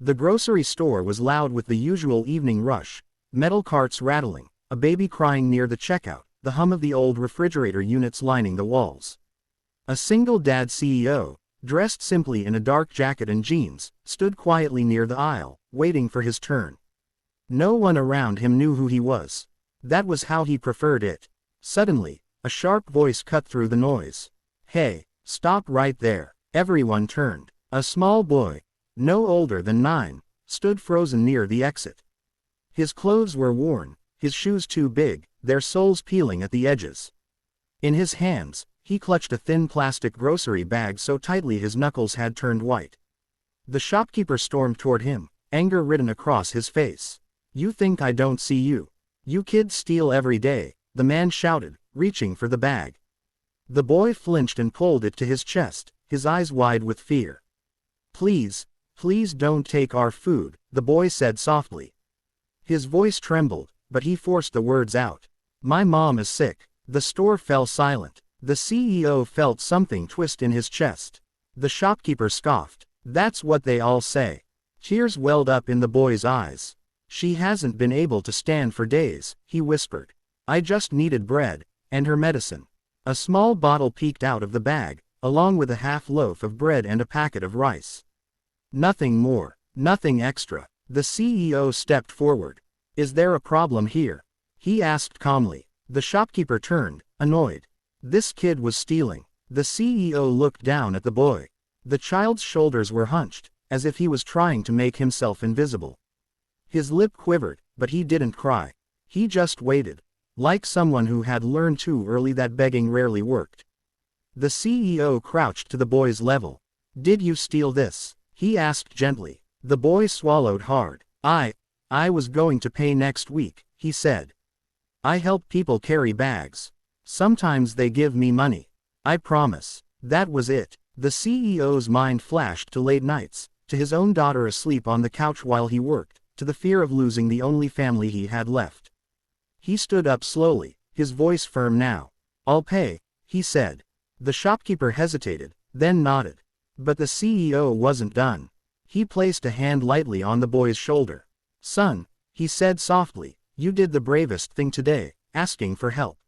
The grocery store was loud with the usual evening rush, metal carts rattling, a baby crying near the checkout, the hum of the old refrigerator units lining the walls. A single dad CEO, dressed simply in a dark jacket and jeans, stood quietly near the aisle, waiting for his turn. No one around him knew who he was. That was how he preferred it. Suddenly, a sharp voice cut through the noise. "Hey, stop right there." Everyone turned. A small boy, no older than 9, stood frozen near the exit. His clothes were worn, his shoes too big, their soles peeling at the edges. In his hands, he clutched a thin plastic grocery bag so tightly his knuckles had turned white. The shopkeeper stormed toward him, anger written across his face. "You think I don't see you? You kids steal every day," the man shouted, reaching for the bag. The boy flinched and pulled it to his chest, his eyes wide with fear. "Please, please don't take our food," the boy said softly. His voice trembled, but he forced the words out. "My mom is sick." The store fell silent. The CEO felt something twist in his chest. The shopkeeper scoffed. "That's what they all say." Tears welled up in the boy's eyes. "She hasn't been able to stand for days," he whispered. "I just needed bread, and her medicine." A small bottle peeked out of the bag, along with a half loaf of bread and a packet of rice. Nothing more, nothing extra. The CEO stepped forward. "Is there a problem here?" he asked calmly. The shopkeeper turned, annoyed. This kid was stealing. The CEO looked down at the boy. The child's shoulders were hunched, as if he was trying to make himself invisible. His lip quivered, but he didn't cry. He just waited, like someone who had learned too early that begging rarely worked. The CEO crouched to the boy's level. "Did you steal this?" he asked gently. The boy swallowed hard. I was going to pay next week," he said. "I help people carry bags. Sometimes they give me money. I promise." That was it. The CEO's mind flashed to late nights, to his own daughter asleep on the couch while he worked, to the fear of losing the only family he had left. He stood up slowly, his voice firm now. "I'll pay," he said. The shopkeeper hesitated, then nodded. But the CEO wasn't done. He placed a hand lightly on the boy's shoulder. "Son," he said softly, "you did the bravest thing today, asking for help."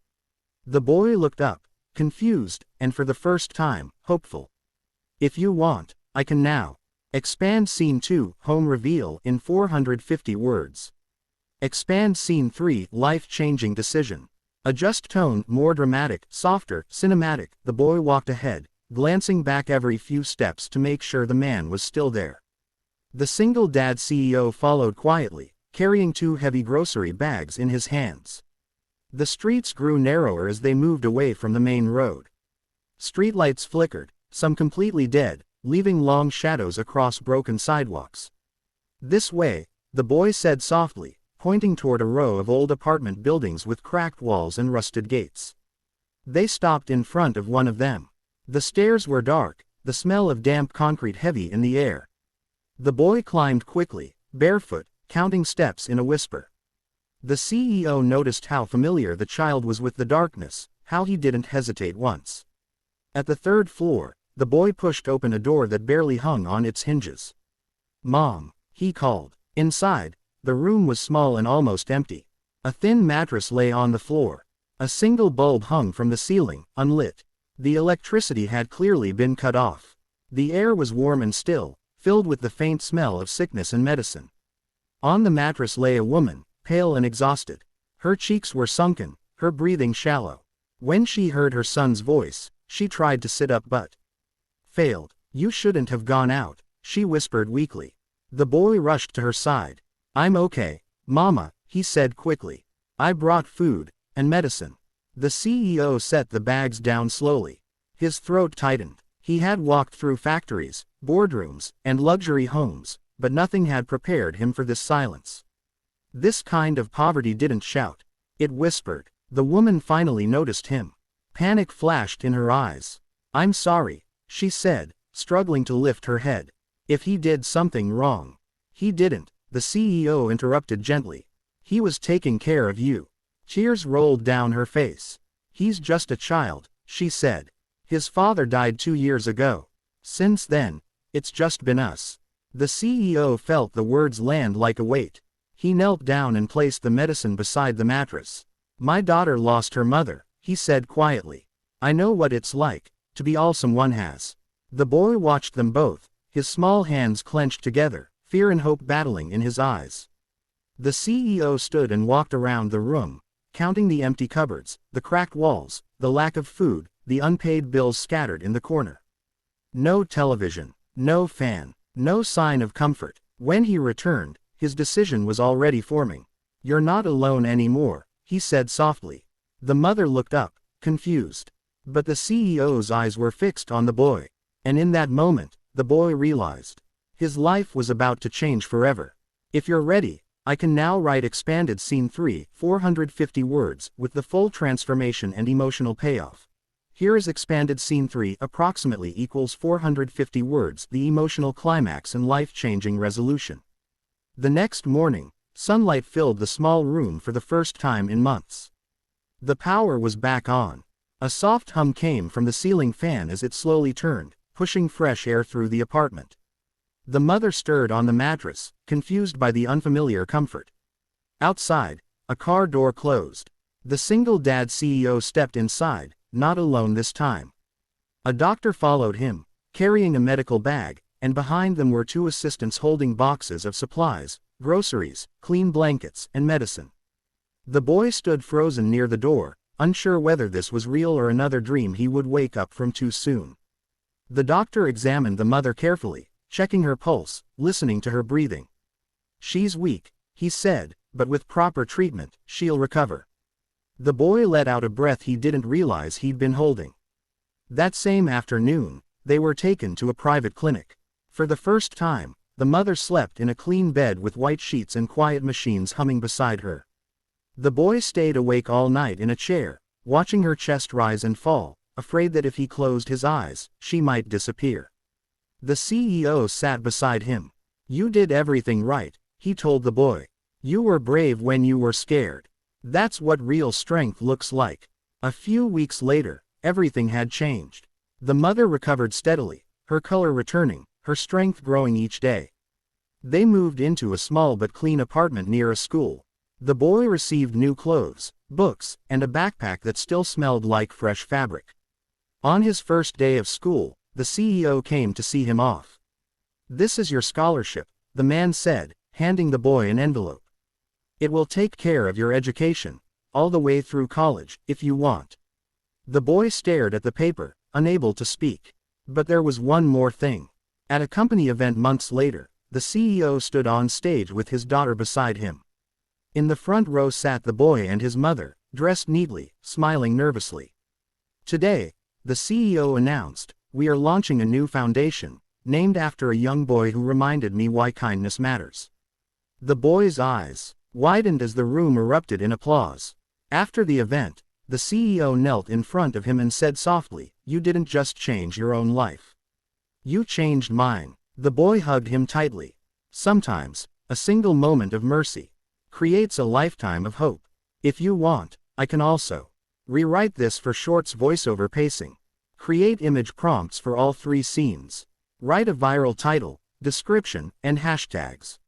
The boy looked up, confused, and for the first time, hopeful. "If you want, I can now." Expand Scene 2, Home Reveal in 450 words. Expand Scene 3, Life-Changing Decision. Adjust tone, more dramatic, softer, cinematic. The boy walked ahead, glancing back every few steps to make sure the man was still there. The single dad CEO followed quietly, carrying 2 heavy grocery bags in his hands. The streets grew narrower as they moved away from the main road. Streetlights flickered, some completely dead, leaving long shadows across broken sidewalks. "This way," the boy said softly, pointing toward a row of old apartment buildings with cracked walls and rusted gates. They stopped in front of one of them. The stairs were dark, the smell of damp concrete heavy in the air. The boy climbed quickly, barefoot, counting steps in a whisper. The CEO noticed how familiar the child was with the darkness, how he didn't hesitate once. At the 3rd floor, the boy pushed open a door that barely hung on its hinges. "Mom," he called. Inside, the room was small and almost empty. A thin mattress lay on the floor. A single bulb hung from the ceiling, unlit. The electricity had clearly been cut off. The air was warm and still, filled with the faint smell of sickness and medicine. On the mattress lay a woman, pale and exhausted. Her cheeks were sunken, her breathing shallow. When she heard her son's voice, she tried to sit up but failed. "You shouldn't have gone out," she whispered weakly. The boy rushed to her side. "I'm okay, Mama," he said quickly. "I brought food and medicine." The CEO set the bags down slowly. His throat tightened. He had walked through factories, boardrooms, and luxury homes, but nothing had prepared him for this silence. This kind of poverty didn't shout. It whispered. The woman finally noticed him. Panic flashed in her eyes. "I'm sorry," she said, struggling to lift her head. "If he did something wrong." "He didn't," the CEO interrupted gently. "He was taking care of you." Tears rolled down her face. "He's just a child," she said. "His father died 2 years ago. Since then, it's just been us." The CEO felt the words land like a weight. He knelt down and placed the medicine beside the mattress. "My daughter lost her mother," he said quietly. "I know what it's like, to be all someone has." The boy watched them both, his small hands clenched together, fear and hope battling in his eyes. The CEO stood and walked around the room, counting the empty cupboards, the cracked walls, the lack of food, the unpaid bills scattered in the corner. No television, no fan, no sign of comfort. When he returned, his decision was already forming. "You're not alone anymore," he said softly. The mother looked up, confused. But the CEO's eyes were fixed on the boy. And in that moment, the boy realized. His life was about to change forever. "If you're ready, I can now write expanded scene 3, 450 words, with the full transformation and emotional payoff. Here is expanded scene 3, approximately equals 450 words, the emotional climax and life-changing resolution." The next morning, sunlight filled the small room for the first time in months. The power was back on. A soft hum came from the ceiling fan as it slowly turned, pushing fresh air through the apartment. The mother stirred on the mattress, confused by the unfamiliar comfort. Outside, a car door closed. The single dad CEO stepped inside, not alone this time. A doctor followed him, carrying a medical bag, and behind them were two assistants holding boxes of supplies, groceries, clean blankets, and medicine. The boy stood frozen near the door, unsure whether this was real or another dream he would wake up from too soon. The doctor examined the mother carefully, checking her pulse, listening to her breathing. "She's weak," he said, "but with proper treatment, she'll recover." The boy let out a breath he didn't realize he'd been holding. That same afternoon, they were taken to a private clinic. For the first time, the mother slept in a clean bed with white sheets and quiet machines humming beside her. The boy stayed awake all night in a chair, watching her chest rise and fall, afraid that if he closed his eyes, she might disappear. The CEO sat beside him. "You did everything right," he told the boy. "You were brave when you were scared. That's what real strength looks like." A few weeks later, everything had changed. The mother recovered steadily, her color returning, her strength growing each day. They moved into a small but clean apartment near a school. The boy received new clothes, books, and a backpack that still smelled like fresh fabric. On his first day of school, the CEO came to see him off. "This is your scholarship," the man said, handing the boy an envelope. "It will take care of your education, all the way through college, if you want." The boy stared at the paper, unable to speak. But there was one more thing. At a company event months later, the CEO stood on stage with his daughter beside him. In the front row sat the boy and his mother, dressed neatly, smiling nervously. "Today," the CEO announced, "we are launching a new foundation, named after a young boy who reminded me why kindness matters." The boy's eyes widened as the room erupted in applause. After the event, the CEO knelt in front of him and said softly, "You didn't just change your own life. You changed mine." The boy hugged him tightly. Sometimes, a single moment of mercy creates a lifetime of hope. If you want, I can also rewrite this for Short's voiceover pacing. Create image prompts for all 3 scenes. Write a viral title, description, and hashtags.